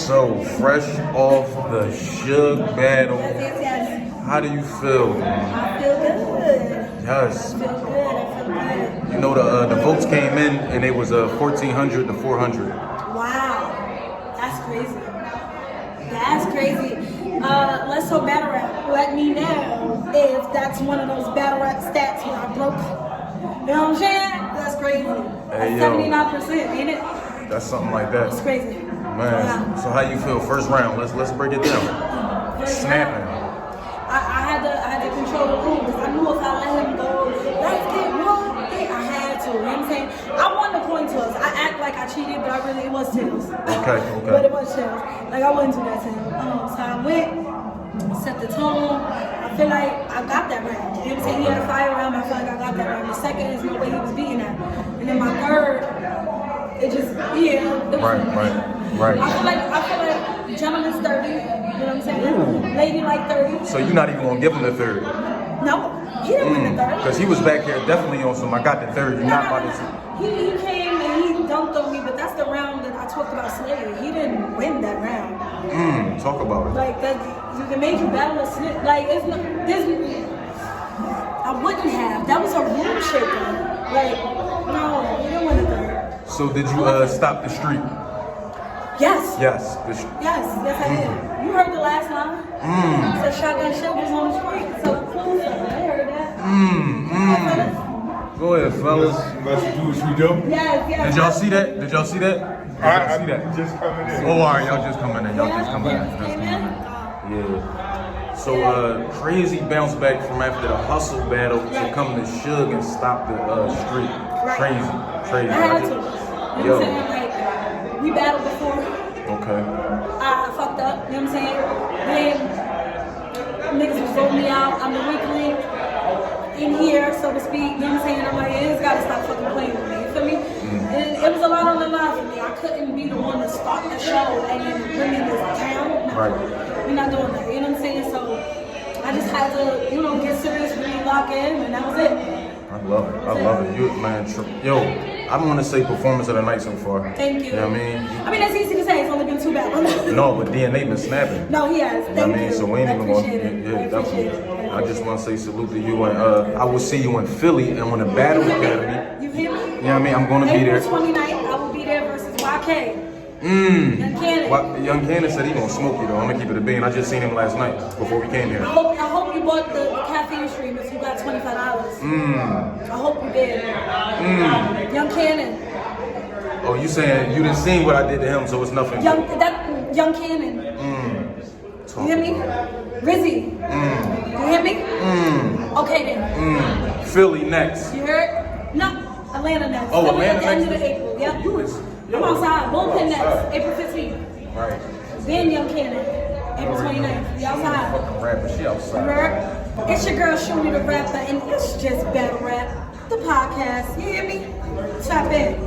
So, fresh off the Suge battle, Yes. how do you feel? I feel good. Yes. I feel good. You know, the votes came in and it was 1,400 to 400. Wow. That's crazy. That's crazy. Let's talk battle rap. Let me know if that's one of those battle rap stats where I broke. You know what I'm saying? That's crazy. Hey, That's yo. 79%, ain't it? That's something like that. That's crazy. Man, Yeah. so how you feel? First round, let's break it down. First Snapping. I had to control the room because I knew if I let him go, let's get one thing, I had to. You know what I'm saying? I won the coin toss. I act like I cheated, but it was tails. Okay. But it was tails. Like I wouldn't do that to him. So I went, set the tone. I feel like I got that round. You know what I'm saying? He had a fire round. I feel like I got that round. The second is no way he was beating that. And then my third, it just Right. I feel like gentleman's 30. You know what I'm saying? Ooh. Lady like 30. So you're not even gonna give him the third? No, he didn't win the third. Because he was back there definitely on some, I got the third, you're not about to see. He came and he dunked on me, but that's the round that I talked about slavery. He didn't win that round. Talk about it. Like that, it made you battle a snitch. Like it's not, I wouldn't have. That was a room shaker. Like no, he didn't win the third. So did you stop the streak? Yes. Yes. Yes, I did. You heard the last line? So ShotGun Suge was on the street. So cool. I heard that. Go ahead, fellas. Let's do what we do. Yes. Did y'all see that? Did y'all see that? I just coming in. Oh, all right, y'all just coming in. Yeah. So, crazy bounce back from after the hustle battle to come to Suge and stop the streak. Crazy. I had to. You know what I'm saying? Like, we battled before. Okay. I fucked up. You know what I'm saying? Then niggas was voting me out. I'm the weak link in here, so to speak. You know what I'm saying? I'm like, it's gotta stop fucking playing with me. You feel me? It was a lot on the line for me. I couldn't be the one to start the show and then bring in this town. No. Right. We're not doing that. You know what I'm saying? So I just had to, get serious, really lock in, and that was it. I love it. You, man, yo, I don't want to say performance of the night so far. Thank you. You know what I mean? I mean, that's easy to say. It's only been 2 battles. No, but DNA been snapping. No, he has. You know what I mean? So we ain't even going to. definitely. I just want to say salute to you, and I will see you in Philly and on the Battle Academy. You hear me? You know what I mean? I'm going to be there. April 29th, I will be there versus YK. Young Cannon. Young Cannon said he gonna smoke you though. I'm gonna keep it a bean. I just seen him last night before we came here. I hope you bought the caffeine stream if you got $25. I hope you did. Young Cannon. Oh, you saying you didn't see what I did to him, so it's nothing. Young Cannon. You hear me? Rizzy. You hear me? Okay then. Philly next. You heard? No, Atlanta next. Oh, Philly Atlanta at the end next. of April. Yep. You is. I'm outside. Bullpen next. April 15th. Right. Then Young Cannon. April 29th. We outside. Fucking rapper, she outside. Remember? It's your girl Shooney The Rapper, and it's just Battle Rap, the podcast. You hear me? Tap in.